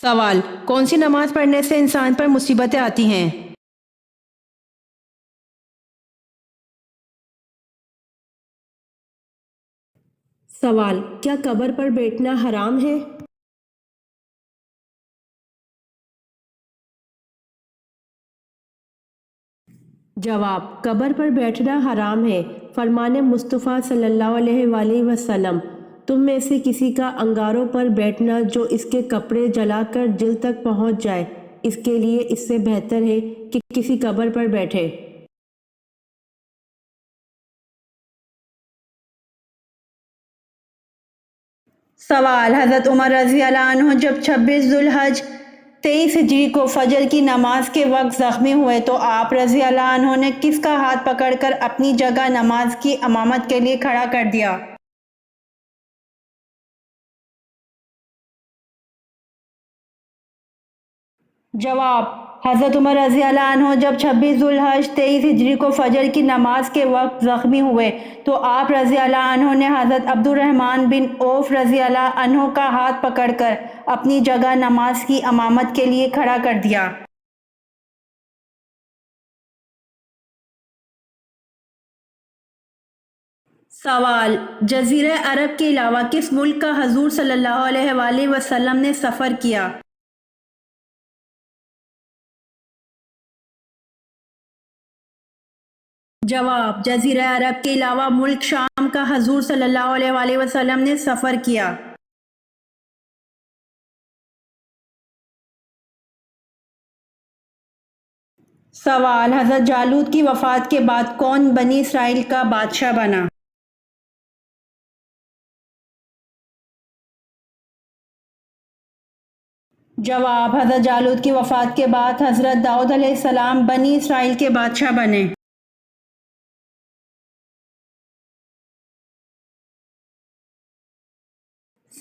سوال: کون سی نماز پڑھنے سے انسان پر مصیبتیں آتی ہیں؟ سوال: کیا قبر پر بیٹھنا حرام ہے؟ جواب: قبر پر بیٹھنا حرام ہے۔ فرمان مصطفیٰ صلی اللہ علیہ وآلہ وسلم: تم میں سے کسی کا انگاروں پر بیٹھنا جو اس کے کپڑے جلا کر دل تک پہنچ جائے، اس کے لیے اس سے بہتر ہے کہ کسی قبر پر بیٹھے۔ سوال: حضرت عمر رضی اللہ عنہ جب 26 ذو الحج 23 ہجری کو فجر کی نماز کے وقت زخمی ہوئے تو آپ رضی اللہ عنہ نے کس کا ہاتھ پکڑ کر اپنی جگہ نماز کی امامت کے لیے کھڑا کر دیا؟ جواب: حضرت عمر رضی اللہ عنہ جب 26 ذو الحج 23 ہجری کو فجر کی نماز کے وقت زخمی ہوئے تو آپ رضی اللہ عنہ نے حضرت عبد الرحمن بن عوف رضی اللہ عنہ کا ہاتھ پکڑ کر اپنی جگہ نماز کی امامت کے لیے کھڑا کر دیا۔ سوال: جزیرہ عرب کے علاوہ کس ملک کا حضور صلی اللہ علیہ وآلہ وسلم نے سفر کیا؟ جواب: جزیرہ عرب کے علاوہ ملک شام کا حضور صلی اللہ علیہ وآلہ وسلم نے سفر کیا۔ سوال: حضرت جالوت کی وفات کے بعد کون بنی اسرائیل کا بادشاہ بنا؟ جواب: حضرت جالوت کی وفات کے بعد حضرت داؤد علیہ السلام بنی اسرائیل کے بادشاہ بنے۔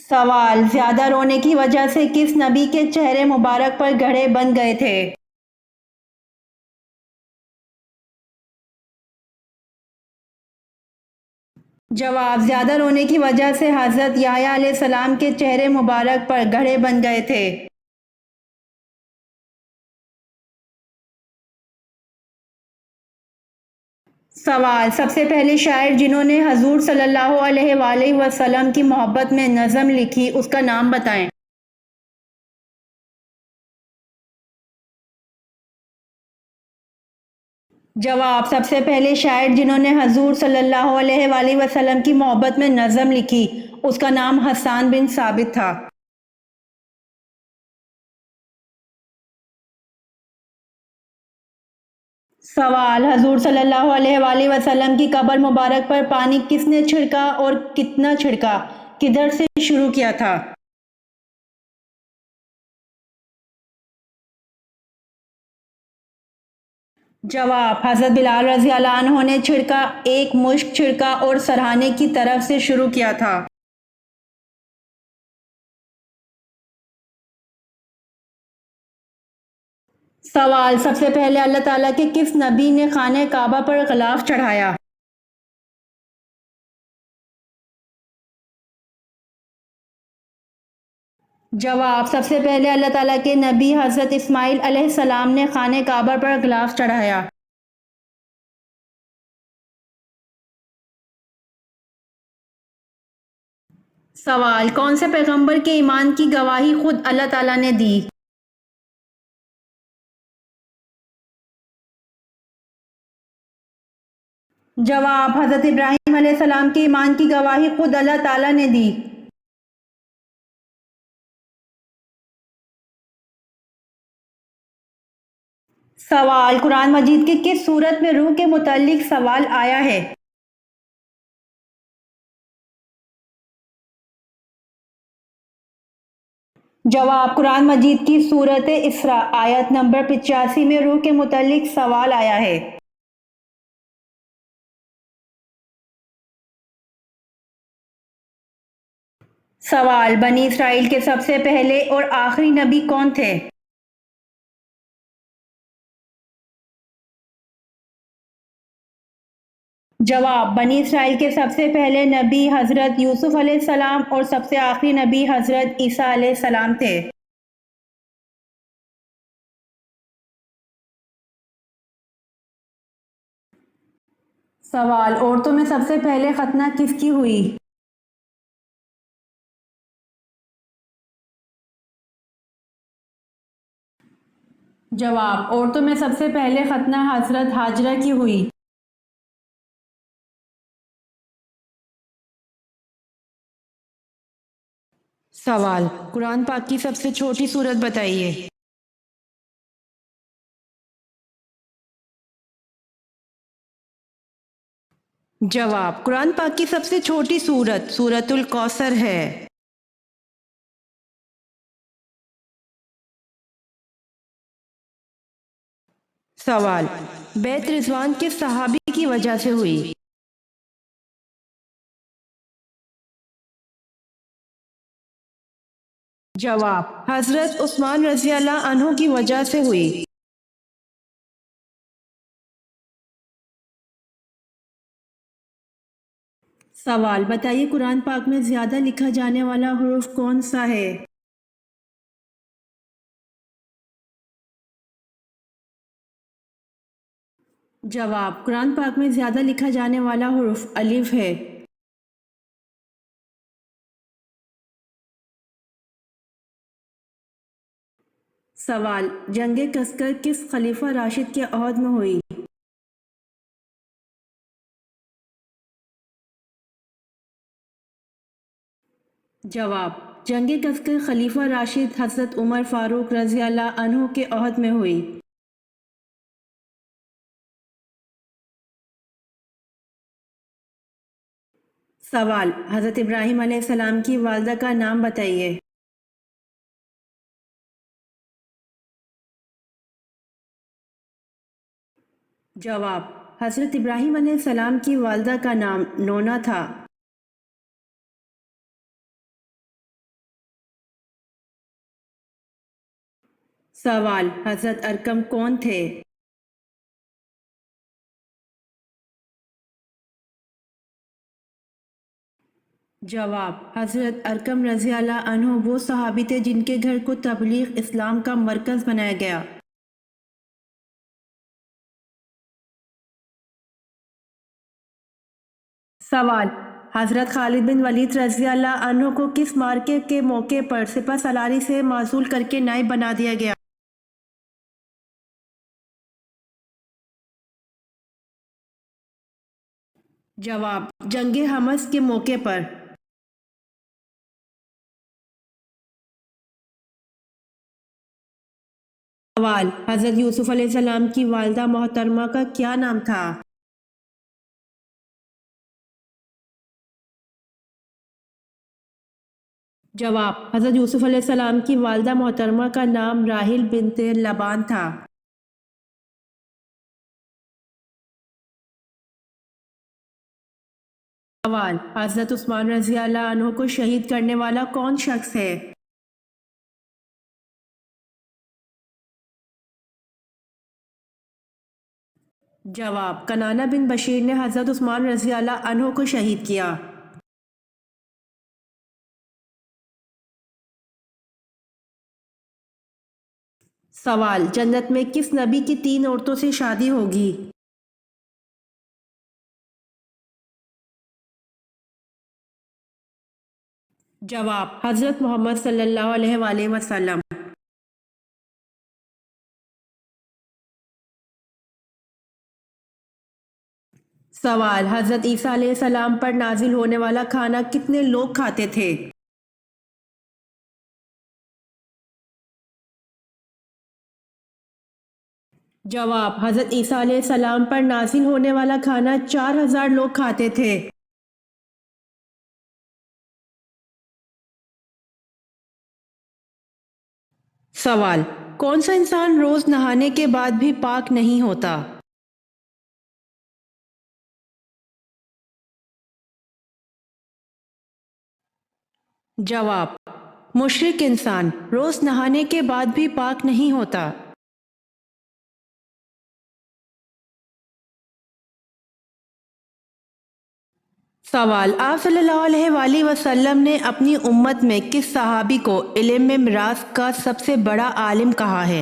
سوال: زیادہ رونے کی وجہ سے کس نبی کے چہرے مبارک پر گڑھے بن گئے تھے؟ جواب: زیادہ رونے کی وجہ سے حضرت یحییٰ علیہ السلام کے چہرے مبارک پر گڑھے بن گئے تھے۔ سوال: سب سے پہلے شاعر جنہوں نے حضور صلی اللہ علیہ وآلہ وسلم کی محبت میں نظم لکھی اس کا نام بتائیں۔ جواب: سب سے پہلے شاعر جنہوں نے حضور صلی اللہ علیہ وآلہ وسلم کی محبت میں نظم لکھی اس کا نام حسان بن ثابت تھا۔ سوال: حضور صلی اللہ علیہ وآلہ وسلم کی قبر مبارک پر پانی کس نے چھڑکا اور کتنا چھڑکا؟ کدھر سے شروع کیا تھا؟ جواب: حضرت بلال رضی اللہ عنہ نے چھڑکا، ایک مشک چھڑکا اور سرہانے کی طرف سے شروع کیا تھا۔ سوال: سب سے پہلے اللہ تعالیٰ کے کس نبی نے خانہ کعبہ پر غلاف چڑھایا؟ جواب: سب سے پہلے اللہ تعالیٰ کے نبی حضرت اسماعیل علیہ السلام نے خانہ کعبہ پر غلاف چڑھایا۔ سوال: کون سے پیغمبر کے ایمان کی گواہی خود اللہ تعالیٰ نے دی؟ جواب: حضرت ابراہیم علیہ السلام کے ایمان کی گواہی خود اللہ تعالیٰ نے دی۔ سوال: قرآن مجید کی کس سورت میں روح کے متعلق سوال آیا ہے؟ جواب: قرآن مجید کی سورت اسراء آیت نمبر 85 میں روح کے متعلق سوال آیا ہے۔ سوال: بنی اسرائیل کے سب سے پہلے اور آخری نبی کون تھے؟ جواب: بنی اسرائیل کے سب سے پہلے نبی حضرت یوسف علیہ السلام اور سب سے آخری نبی حضرت عیسیٰ علیہ السلام تھے۔ سوال، عورتوں میں سب سے پہلے ختنہ کس کی ہوئی؟ جواب، عورتوں میں سب سے پہلے ختنہ حضرت ہاجرہ کی ہوئی۔ سوال، قرآن پاک کی سب سے چھوٹی سورت بتائیے۔ جواب، قرآن پاک کی سب سے چھوٹی سورت سورۃ الکوثر ہے۔ سوال، بیعت رضوان کس صحابی کی وجہ سے ہوئی؟ جواب، حضرت عثمان رضی اللہ عنہ کی وجہ سے ہوئی۔ سوال، بتائیے قرآن پاک میں زیادہ لکھا جانے والا حرف کون سا ہے؟ جواب، قرآن پاک میں زیادہ لکھا جانے والا حرف الف ہے۔ سوال، جنگ کسکر کس خلیفہ راشد کے عہد میں ہوئی؟ جواب، جنگ کسکر خلیفہ راشد حضرت عمر فاروق رضی اللہ عنہ کے عہد میں ہوئی۔ سوال، حضرت ابراہیم علیہ السلام کی والدہ کا نام بتائیے۔ جواب، حضرت ابراہیم علیہ السلام کی والدہ کا نام نونا تھا۔ سوال، حضرت ارقم کون تھے؟ جواب، حضرت ارقم رضی اللہ عنہ وہ صحابی تھے جن کے گھر کو تبلیغ اسلام کا مرکز بنایا گیا۔ سوال، حضرت خالد بن ولید رضی اللہ عنہ کو کس معرکے کے موقع پر سپہ سالاری سے معزول کر کے نائب بنا دیا گیا؟ جواب، جنگ حمص کے موقع پر۔ سوال، حضرت یوسف علیہ السلام کی والدہ محترمہ کا کیا نام تھا؟ جواب، حضرت یوسف علیہ السلام کی والدہ محترمہ کا نام راحیل بنت لبان تھا۔ سوال، حضرت عثمان رضی اللہ عنہ کو شہید کرنے والا کون شخص ہے؟ جواب، کنانہ بن بشیر نے حضرت عثمان رضی اللہ عنہ کو شہید کیا۔ سوال، جنت میں کس نبی کی 3 عورتوں سے شادی ہوگی؟ جواب، حضرت محمد صلی اللہ علیہ وآلہ وسلم۔ سوال، حضرت عیسیٰ علیہ السلام پر نازل ہونے والا کھانا کتنے لوگ کھاتے تھے؟ جواب، حضرت عیسیٰ علیہ السلام پر نازل ہونے والا کھانا 4000 لوگ کھاتے تھے۔ سوال، کون سا انسان روز نہانے کے بعد بھی پاک نہیں ہوتا؟ جواب، مشرک انسان روز نہانے کے بعد بھی پاک نہیں ہوتا۔ سوال، آپ صلی اللہ علیہ وآلہ وسلم نے اپنی امت میں کس صحابی کو علم میں میراث کا سب سے بڑا عالم کہا ہے؟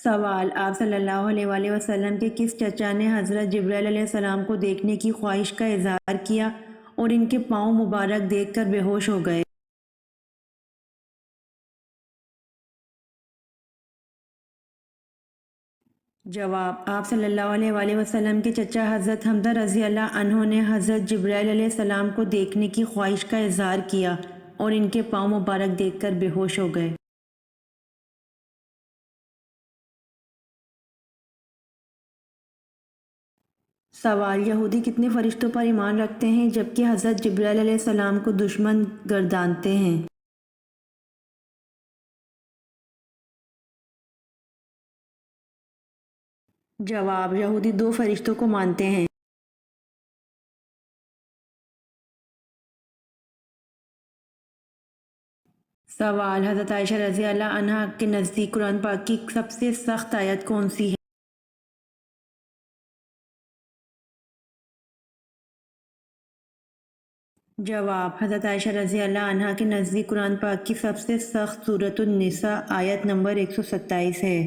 سوال: آپ صلی اللہ علیہ وآلہ وسلم کے کس چچا نے حضرت جبرائیل علیہ السلام کو دیکھنے کی خواہش کا اظہار کیا اور ان کے پاؤں مبارک دیکھ کر بے ہوش ہو گئے؟ جواب: آپ صلی اللہ علیہ وآلہ وسلم کے چچا حضرت حمزہ رضی اللہ عنہ نے حضرت جبرائیل علیہ السلام کو دیکھنے کی خواہش کا اظہار کیا اور ان کے پاؤں مبارک دیکھ کر بے ہوش ہو گئے۔ سوال: یہودی کتنے فرشتوں پر ایمان رکھتے ہیں جبکہ حضرت جبرائیل علیہ السلام کو دشمن گردانتے ہیں؟ جواب: یہودی 2 فرشتوں کو مانتے ہیں۔ سوال: حضرت عائشہ رضی اللہ عنہا کے نزدیک قرآن پاک کی سب سے سخت آیت کون سی ہے؟ جواب: حضرت عائشہ رضی اللہ عنہا کے نزدیک قرآن پاک کی سب سے سخت سورۃ النساء آیت نمبر 127 ہے۔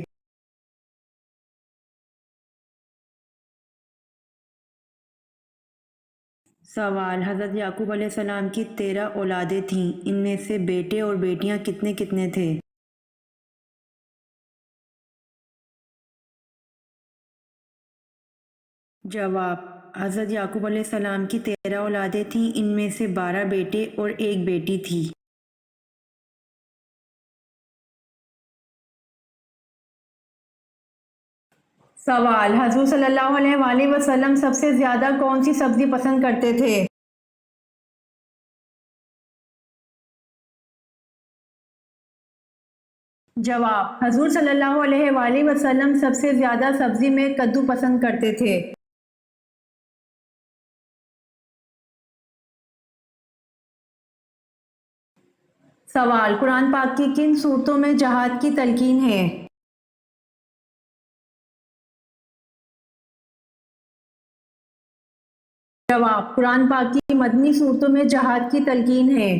سوال: حضرت یعقوب علیہ السلام کی 13 اولادیں تھیں، ان میں سے بیٹے اور بیٹیاں کتنے کتنے تھے؟ جواب: حضرت یعقوب علیہ السلام کی 13 اولادیں تھیں، ان میں سے 12 بیٹے اور ایک بیٹی تھی۔ سوال: حضور صلی اللہ علیہ وآلہ وسلم سب سے زیادہ کون سی سبزی پسند کرتے تھے؟ جواب: حضور صلی اللہ علیہ وآلہ وسلم سب سے زیادہ سبزی میں کدو پسند کرتے تھے۔ سوال: قرآن پاک کی کن صورتوں میں جہاد کی تلقین ہے؟ جواب: قرآن پاک کی مدنی صورتوں میں جہاد کی تلقین ہے۔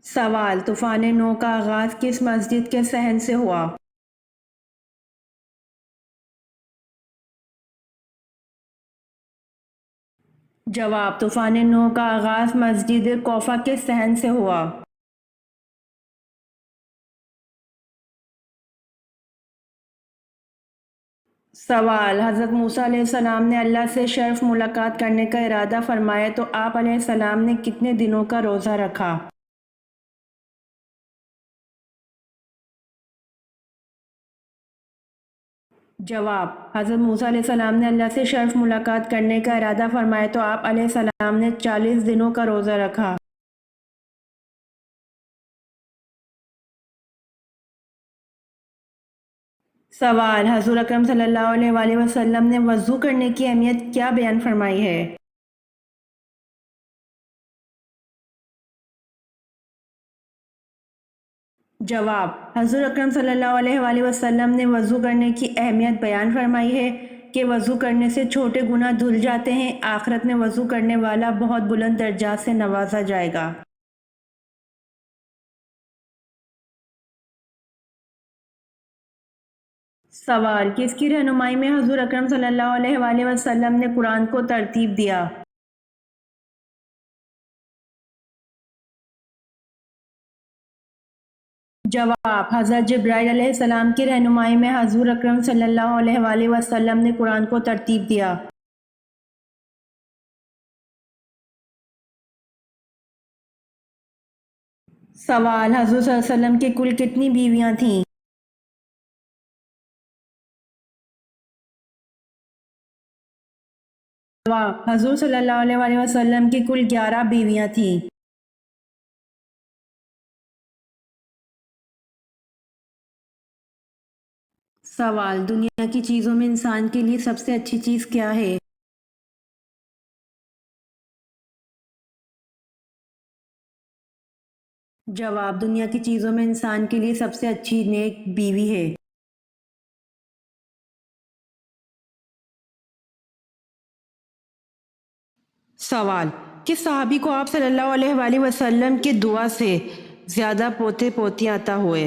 سوال: طوفان نو کا آغاز کس مسجد کے صحن سے ہوا؟ جواب: طوفان نو کا آغاز مسجد کوفہ کے صحن سے ہوا۔ سوال: حضرت موسیٰ علیہ السلام نے اللہ سے شرف ملاقات کرنے کا ارادہ فرمایا تو آپ علیہ السلام نے کتنے دنوں کا روزہ رکھا؟ جواب: حضرت موسیٰ علیہ السلام نے اللہ سے شرف ملاقات کرنے کا ارادہ فرمایا تو آپ علیہ السلام نے 40 دنوں کا روزہ رکھا۔ سوال: حضور اکرم صلی اللہ علیہ وآلہ وسلم نے وضو کرنے کی اہمیت کیا بیان فرمائی ہے؟ جواب: حضور اکرم صلی اللہ علیہ وآلہ وسلم نے وضو کرنے کی اہمیت بیان فرمائی ہے کہ وضو کرنے سے چھوٹے گناہ دھل جاتے ہیں، آخرت میں وضو کرنے والا بہت بلند درجات سے نوازا جائے گا۔ سوال: کس کی رہنمائی میں حضور اکرم صلی اللہ علیہ وآلہ وسلم نے قرآن کو ترتیب دیا؟ جواب: حضرت جبرائیل علیہ السلام کی رہنمائی میں حضور اکرم صلی اللہ علیہ وآلہ وسلم نے قرآن کو ترتیب دیا۔ سوال: حضور صلی اللہ علیہ وسلم کی کل کتنی بیویاں تھیں؟ جواب: حضور صلی اللہ علیہ وآلہ وسلم کی کل 11 بیویاں تھیں۔ سوال: دنیا کی چیزوں میں انسان کے لیے سب سے اچھی چیز کیا ہے؟ جواب: دنیا کی چیزوں میں انسان کے لیے سب سے اچھی نیک بیوی ہے۔ سوال: کس صحابی کو آپ صلی اللہ علیہ وآلہ وسلم کی دعا سے زیادہ پوتے پوتیاں عطا ہوئے؟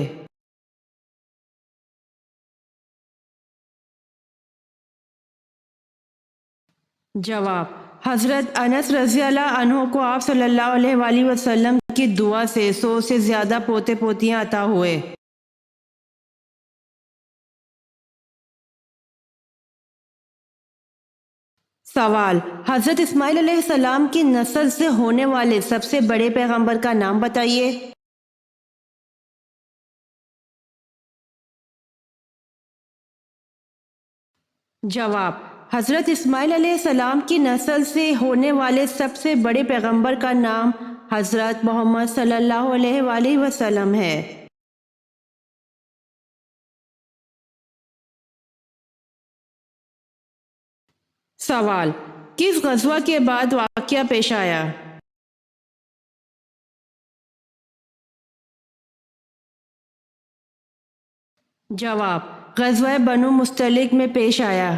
جواب: حضرت انس رضی اللہ عنہ کو آپ صلی اللہ علیہ وآلہ وسلم کی دعا سے 100 سے زیادہ پوتے پوتیاں عطا ہوئے۔ سوال: حضرت اسماعیل علیہ السلام کی نسل سے ہونے والے سب سے بڑے پیغمبر کا نام بتائیے۔ جواب: حضرت اسماعیل علیہ السلام کی نسل سے ہونے والے سب سے بڑے پیغمبر کا نام حضرت محمد صلی اللہ علیہ وآلہ وسلم ہے۔ سوال: کس غزوہ کے بعد واقعہ پیش آیا؟ جواب: غزوہ بنو مستلق میں پیش آیا۔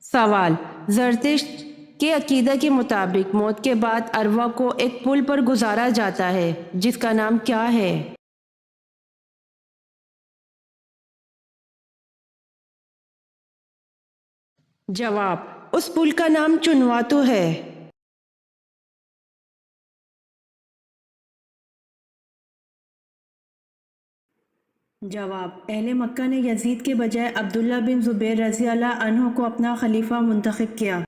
سوال: زرتشت کے عقیدہ کے مطابق موت کے بعد ارواح کو ایک پل پر گزارا جاتا ہے جس کا نام کیا ہے؟ جواب: اس پل کا نام چنواتو ہے۔ جواب: اہل مکہ نے یزید کے بجائے عبداللہ بن زبیر رضی اللہ عنہ کو اپنا خلیفہ منتخب کیا۔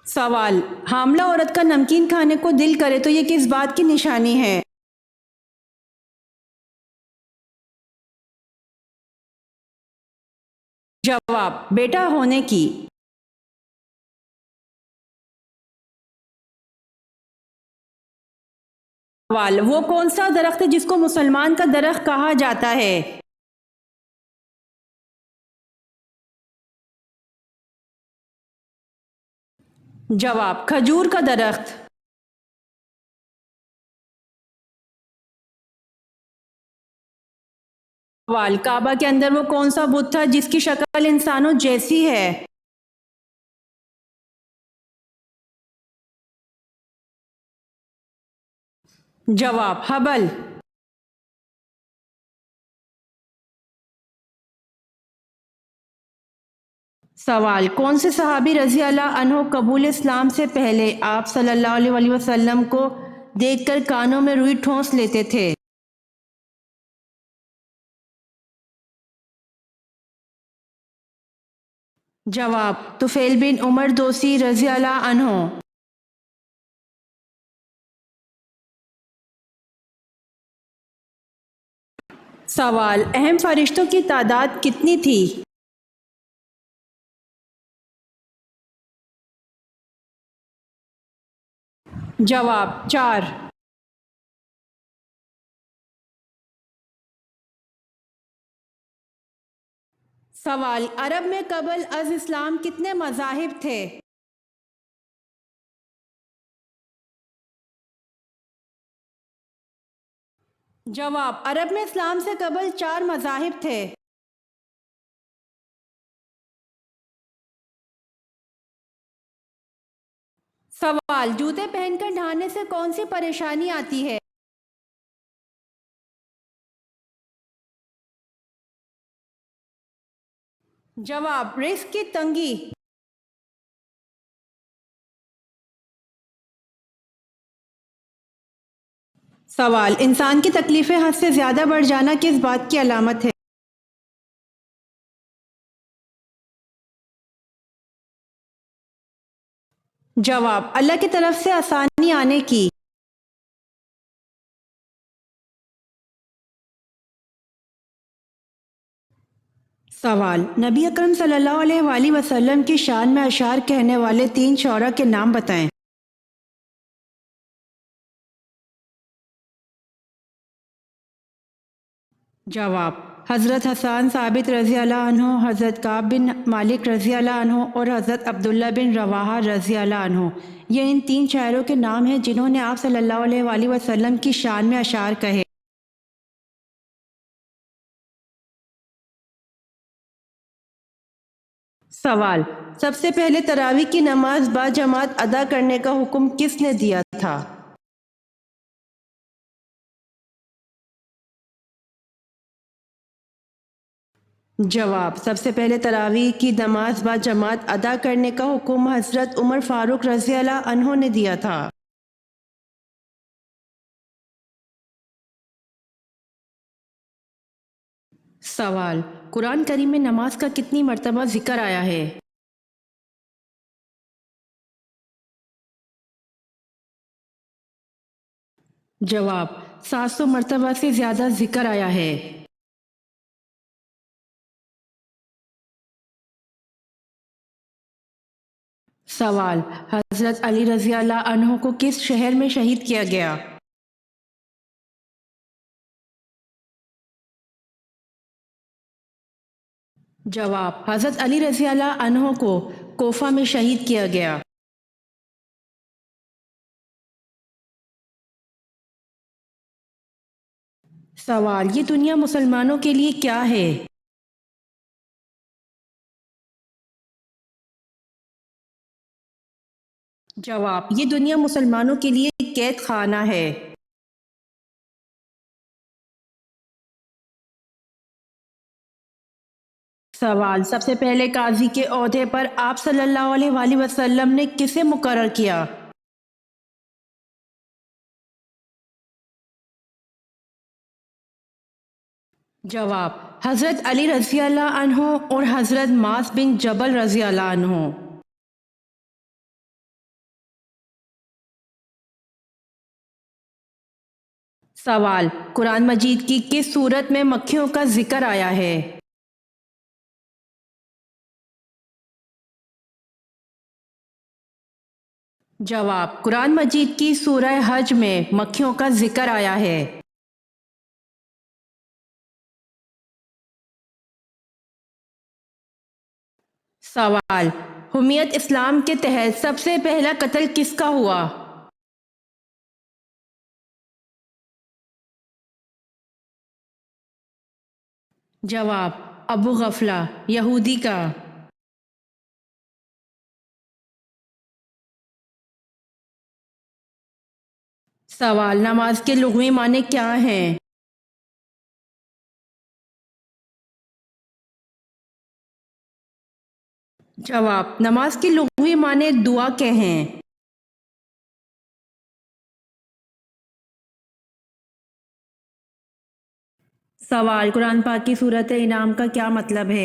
سوال: حاملہ عورت کا نمکین کھانے کو دل کرے تو یہ کس بات کی نشانی ہے؟ جواب: بیٹا ہونے کی۔ سوال: وہ کون سا درخت ہے جس کو مسلمان کا درخت کہا جاتا ہے؟ جواب: کھجور کا درخت۔ سوال: کعبہ کے اندر وہ کون سا بت تھا جس کی شکل انسانوں جیسی ہے؟ جواب: حبل۔ سوال: کون سے صحابی رضی اللہ عنہ قبول اسلام سے پہلے آپ صلی اللہ علیہ وآلہ وسلم کو دیکھ کر کانوں میں روئی ٹھونس لیتے تھے؟ جواب: طفیل بن عمر دوسی رضی اللہ عنہ۔ سوال: اہم فرشتوں کی تعداد کتنی تھی؟ جواب: 4۔ سوال: عرب میں قبل از اسلام کتنے مذاہب تھے؟ جواب: عرب میں اسلام سے قبل 4 مذاہب تھے۔ سوال: جوتے پہن کر نہانے سے کون سی پریشانی آتی ہے؟ جواب: رزق کی تنگی۔ سوال: انسان کی تکلیفیں حد سے زیادہ بڑھ جانا کس بات کی علامت ہے؟ جواب: اللہ کی طرف سے آسانی آنے کی۔ سوال: نبی اکرم صلی اللہ علیہ وآلہ وسلم کی شان میں اشعار کہنے والے 3 شعراء کے نام بتائیں۔ جواب: حضرت حسان ثابت رضی اللہ عنہ، حضرت کعب بن مالک رضی اللہ عنہ اور حضرت عبداللہ بن رواحہ رضی اللہ عنہ، یہ ان 3 شاعروں کے نام ہیں جنہوں نے آپ صلی اللہ علیہ وآلہ وسلم کی شان میں اشعار کہے۔ سوال: سب سے پہلے تراویح کی نماز با جماعت ادا کرنے کا حکم کس نے دیا تھا؟ جواب: سب سے پہلے تراویح کی نماز با جماعت ادا کرنے کا حکم حضرت عمر فاروق رضی اللہ عنہ نے دیا تھا۔ سوال: قرآن کریم میں نماز کا کتنی مرتبہ ذکر آیا ہے؟ جواب: 700 مرتبہ سے زیادہ ذکر آیا ہے۔ سوال: حضرت علی رضی اللہ عنہ کو کس شہر میں شہید کیا گیا؟ جواب: حضرت علی رضی اللہ عنہ کو کوفہ میں شہید کیا گیا۔ سوال: یہ دنیا مسلمانوں کے لیے کیا ہے؟ جواب: یہ دنیا مسلمانوں کے لیے قید خانہ ہے۔ سوال: سب سے پہلے قاضی کے عہدے پر آپ صلی اللہ علیہ وآلہ وسلم نے کسے مقرر کیا؟ جواب: حضرت علی رضی اللہ عنہ اور حضرت معاذ بن جبل رضی اللہ عنہ۔ سوال: قرآن مجید کی کس سورت میں مکھیوں کا ذکر آیا ہے؟ جواب: قرآن مجید کی سورہ حج میں مکھیوں کا ذکر آیا ہے۔ سوال: حمیت اسلام کے تحت سب سے پہلا قتل کس کا ہوا؟ جواب: ابو غفلہ یہودی کا۔ سوال: نماز کے لغوی معنی کیا ہیں؟ جواب: نماز کے لغوی معنی دعا کے ہیں۔ سوال: قرآن پاک کی سورۃ انعام کا کیا مطلب ہے؟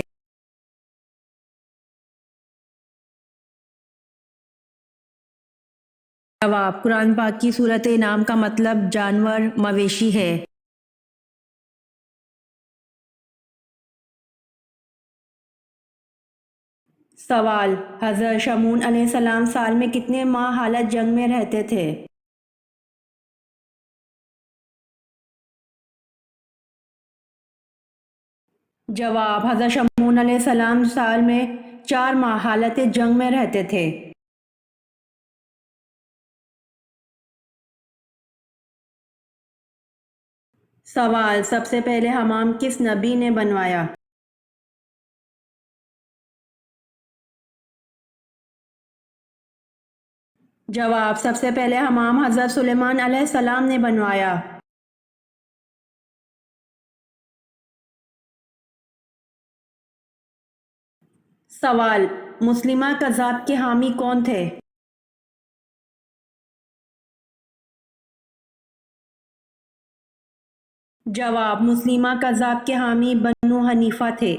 جواب: قرآن پاک کی سورۃ انعام کا مطلب جانور، مویشی ہے۔ سوال: حضرت شمعون علیہ السلام سال میں کتنے ماہ حالت جنگ میں رہتے تھے؟ جواب: حضرت شمعون علیہ السلام سال میں 4 ماہ حالت جنگ میں رہتے تھے۔ سوال: سب سے پہلے حمام کس نبی نے بنوایا؟ جواب: سب سے پہلے حمام حضرت سلیمان علیہ السلام نے بنوایا۔ سوال: مسلمہ کذاب کے حامی کون تھے؟ جواب: مسلمہ کذاب کے حامی بنو حنیفہ تھے۔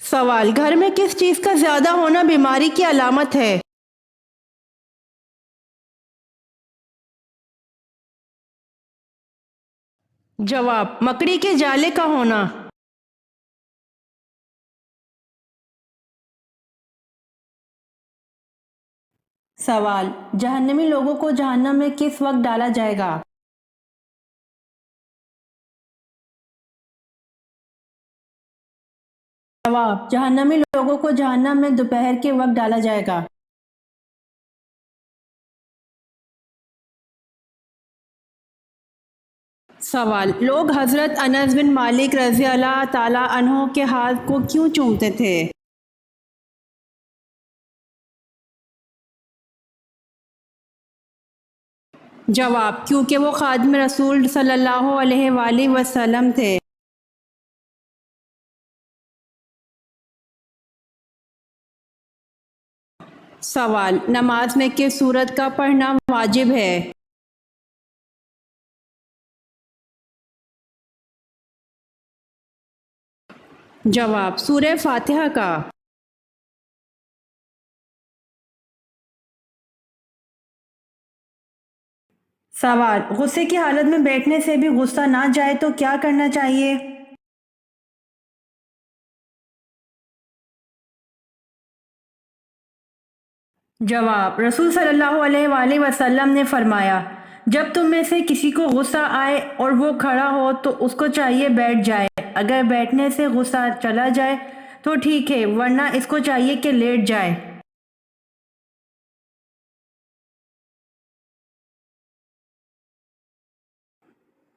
سوال: گھر میں کس چیز کا زیادہ ہونا بیماری کی علامت ہے؟ جواب: مکڑی کے جالے کا ہونا۔ سوال: جہنمی لوگوں کو جہنم میں کس وقت ڈالا جائے گا؟ جواب: جہنمی لوگوں کو جہنم میں دوپہر کے وقت ڈالا جائے گا۔ سوال: لوگ حضرت انس بن مالک رضی اللہ تعالیٰ عنہ کے ہاتھ کو کیوں چومتے تھے؟ جواب: کیونکہ وہ خادم رسول صلی اللہ علیہ وآلہ وسلم تھے۔ سوال: نماز میں کس سورت کا پڑھنا واجب ہے؟ جواب: سورہ فاتحہ کا۔ سوال: غصے کی حالت میں بیٹھنے سے بھی غصہ نہ جائے تو کیا کرنا چاہیے؟ جواب: رسول صلی اللہ علیہ وآلہ وسلم نے فرمایا، جب تم میں سے کسی کو غصہ آئے اور وہ کھڑا ہو تو اس کو چاہیے بیٹھ جائے، اگر بیٹھنے سے غصہ چلا جائے تو ٹھیک ہے، ورنہ اس کو چاہیے کہ لیٹ جائے۔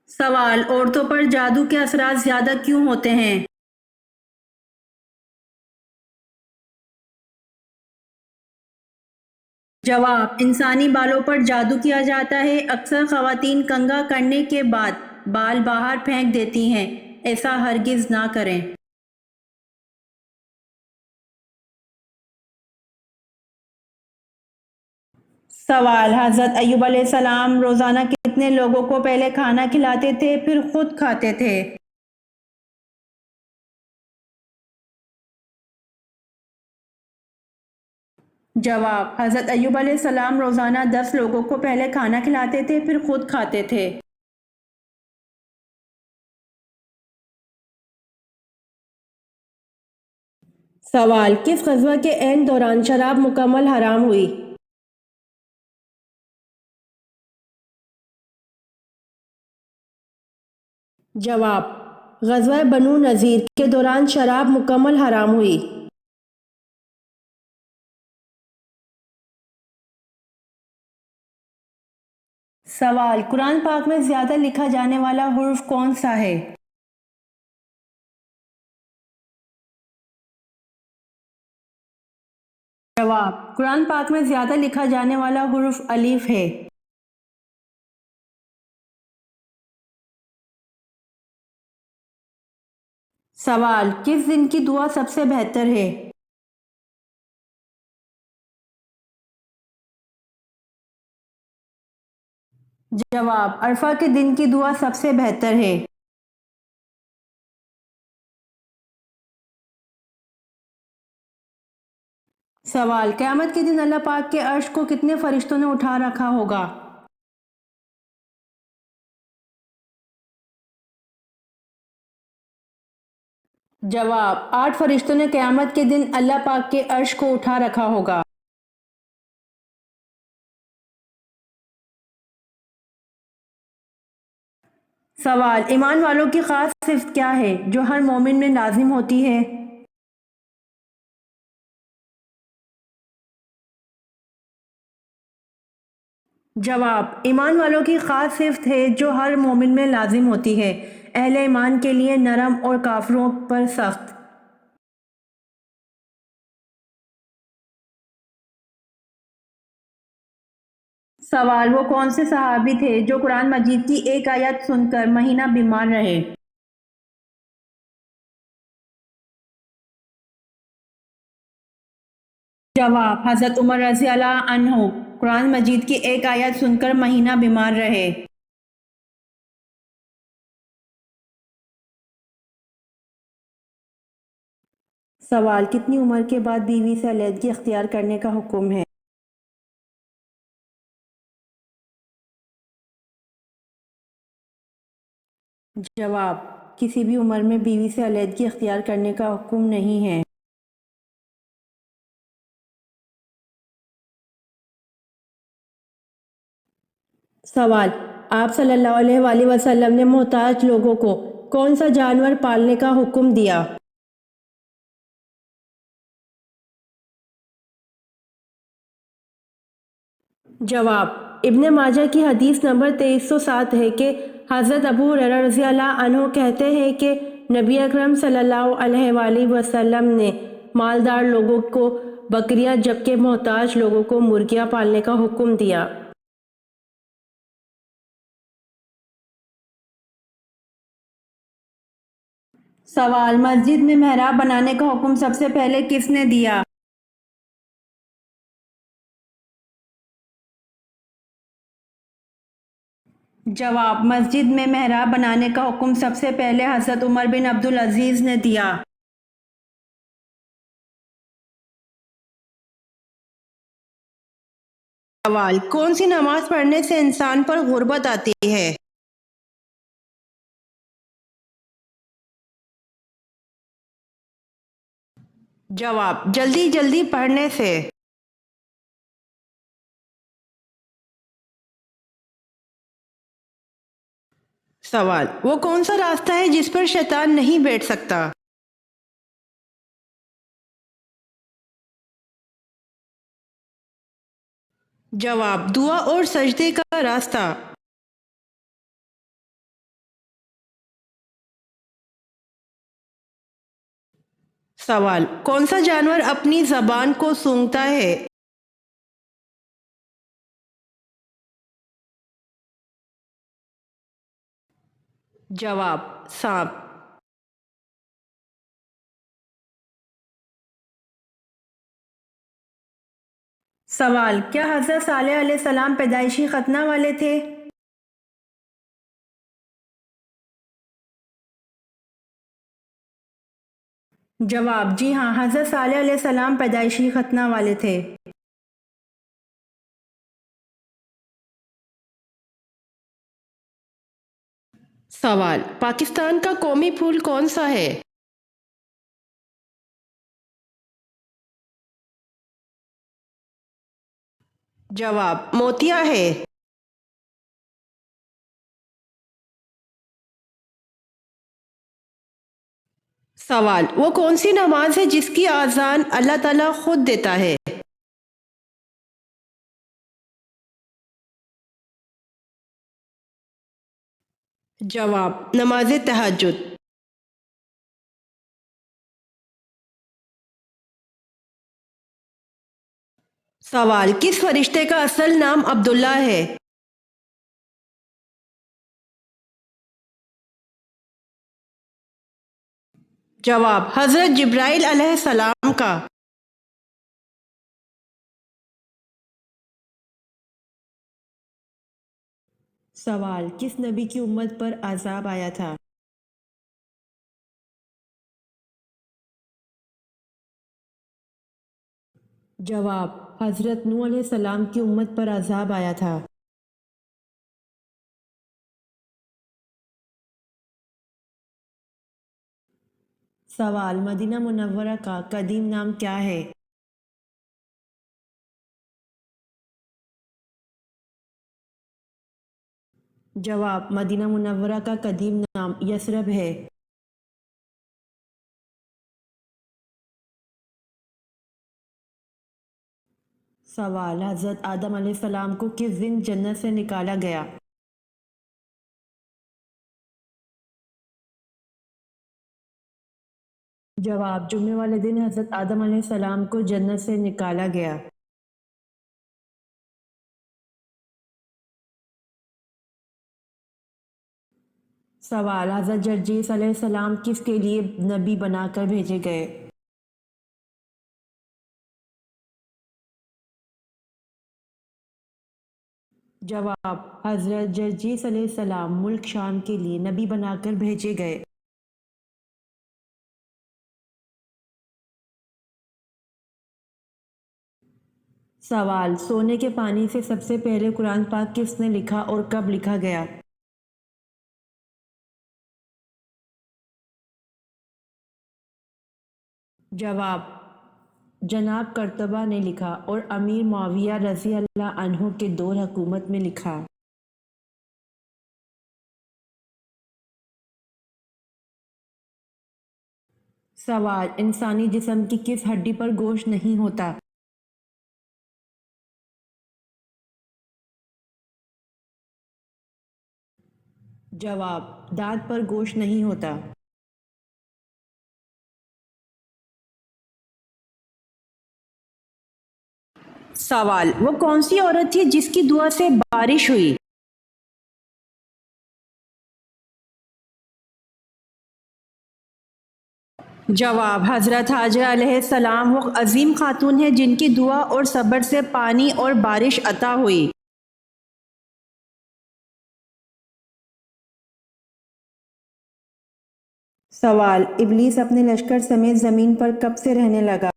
سوال: عورتوں پر جادو کے اثرات زیادہ کیوں ہوتے ہیں؟ جواب: انسانی بالوں پر جادو کیا جاتا ہے، اکثر خواتین کنگھا کرنے کے بعد بال باہر پھینک دیتی ہیں، ایسا ہرگز نہ کریں۔ سوال: حضرت ایوب علیہ السلام روزانہ کتنے لوگوں کو پہلے کھانا کھلاتے تھے پھر خود کھاتے تھے؟ جواب: حضرت ایوب علیہ السلام روزانہ 10 لوگوں کو پہلے کھانا کھلاتے تھے پھر خود کھاتے تھے۔ سوال: کس غزوہ کے عین دوران شراب مکمل حرام ہوئی؟ جواب: غزوہ بنو نذیر کے دوران شراب مکمل حرام ہوئی۔ سوال: قرآن پاک میں زیادہ لکھا جانے والا حرف کون سا ہے؟ جواب: قرآن پاک میں زیادہ لکھا جانے والا حرف الف ہے۔ سوال: کس دن کی دعا سب سے بہتر ہے؟ جواب: عرفہ کے دن کی دعا سب سے بہتر ہے۔ سوال: قیامت کے دن اللہ پاک کے عرش کو کتنے فرشتوں نے اٹھا رکھا ہوگا؟ جواب: 8 فرشتوں نے قیامت کے دن اللہ پاک کے عرش کو اٹھا رکھا ہوگا۔ سوال: ایمان والوں کی خاص صفت کیا ہے جو ہر مومن میں لازم ہوتی ہے؟ جواب: ایمان والوں کی خاص صفت ہے جو ہر مومن میں لازم ہوتی ہے، اہل ایمان کے لیے نرم اور کافروں پر سخت۔ سوال: وہ کون سے صحابی تھے جو قرآن مجید کی ایک آیت سن کر مہینہ بیمار رہے؟ جواب: حضرت عمر رضی اللہ عنہ قرآن مجید کی ایک آیت سن کر مہینہ بیمار رہے۔ سوال: کتنی عمر کے بعد بیوی سے علیحدگی اختیار کرنے کا حکم ہے؟ جواب: کسی بھی عمر میں بیوی سے علیحدگی اختیار کرنے کا حکم نہیں ہے۔ سوال: آپ صلی اللہ علیہ وآلہ وسلم نے محتاج لوگوں کو کون سا جانور پالنے کا حکم دیا؟ جواب: ابن ماجہ کی حدیث نمبر 2307 ہے کہ حضرت ابو ہریرہ رضی اللہ عنہ کہتے ہیں کہ نبی اکرم صلی اللہ علیہ وآلہ وسلم نے مالدار لوگوں کو بکریاں جبکہ محتاج لوگوں کو مرغیاں پالنے کا حکم دیا۔ سوال: مسجد میں محراب بنانے کا حکم سب سے پہلے کس نے دیا؟ جواب: مسجد میں محراب بنانے کا حکم سب سے پہلے حضرت عمر بن عبدالعزیز نے دیا۔ سوال: کون سی نماز پڑھنے سے انسان پر غربت آتی ہے؟ جواب: جلدی جلدی پڑھنے سے۔ سوال: وہ کون سا راستہ ہے جس پر شیطان نہیں بیٹھ سکتا؟ جواب: دعا اور سجدے کا راستہ۔ سوال: کون سا جانور اپنی زبان کو سونگھتا ہے؟ جواب: سانپ۔ سوال: کیا حضرت صالح علیہ السلام پیدائشی ختنہ والے تھے؟ جواب: جی ہاں، حضرت صالح علیہ السلام پیدائشی ختنہ والے تھے۔ سوال: پاکستان کا قومی پھول کون سا ہے؟ جواب: موتیا ہے۔ سوال: وہ کون سی نماز ہے جس کی اذان اللہ تعالیٰ خود دیتا ہے؟ جواب: نماز تہجد۔ سوال: کس فرشتے کا اصل نام عبداللہ ہے؟ جواب: حضرت جبرائیل علیہ السلام کا۔ سوال: کس نبی کی امت پر عذاب آیا تھا؟ جواب: حضرت نوح علیہ السلام کی امت پر عذاب آیا تھا۔ سوال: مدینہ منورہ کا قدیم نام کیا ہے؟ جواب: مدینہ منورہ کا قدیم نام یثرب ہے۔ سوال: حضرت آدم علیہ السلام کو کس دن جنت سے نکالا گیا؟ جواب: جمعے والے دن حضرت آدم علیہ السلام کو جنت سے نکالا گیا۔ سوال: حضرت جرجیس علیہ السلام کس کے لیے نبی بنا کر بھیجے گئے؟ جواب: حضرت جرجیس علیہ السلام ملک شام کے لیے نبی بنا کر بھیجے گئے۔ سوال: سونے کے پانی سے سب سے پہلے قرآن پاک کس نے لکھا اور کب لکھا گیا؟ جواب: جناب قرطبہ نے لکھا اور امیر معاویہ رضی اللہ عنہ کے دور حکومت میں لکھا۔ سوال، انسانی جسم کی کس ہڈی پر گوشت نہیں ہوتا؟ جواب، دانت پر گوشت نہیں ہوتا۔ سوال، وہ کون سی عورت تھی جس کی دعا سے بارش ہوئی؟ جواب، حضرت حاجرہ علیہ السلام وہ عظیم خاتون ہے جن کی دعا اور صبر سے پانی اور بارش عطا ہوئی۔ سوال، ابلیس اپنے لشکر سمیت زمین پر کب سے رہنے لگا؟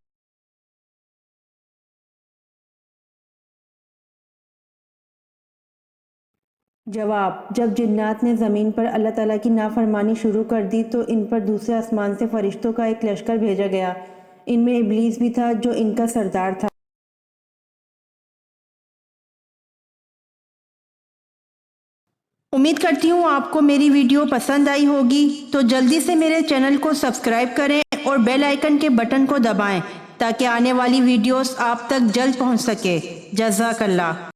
جواب، جب جنات نے زمین پر اللہ تعالیٰ کی نافرمانی شروع کر دی تو ان پر دوسرے آسمان سے فرشتوں کا ایک لشکر بھیجا گیا۔ ان میں ابلیس بھی تھا جو ان کا سردار تھا۔ امید کرتی ہوں آپ کو میری ویڈیو پسند آئی ہوگی، تو جلدی سے میرے چینل کو سبسکرائب کریں اور بیل آئیکن کے بٹن کو دبائیں تاکہ آنے والی ویڈیوز آپ تک جلد پہنچ سکے۔ جزاک اللہ۔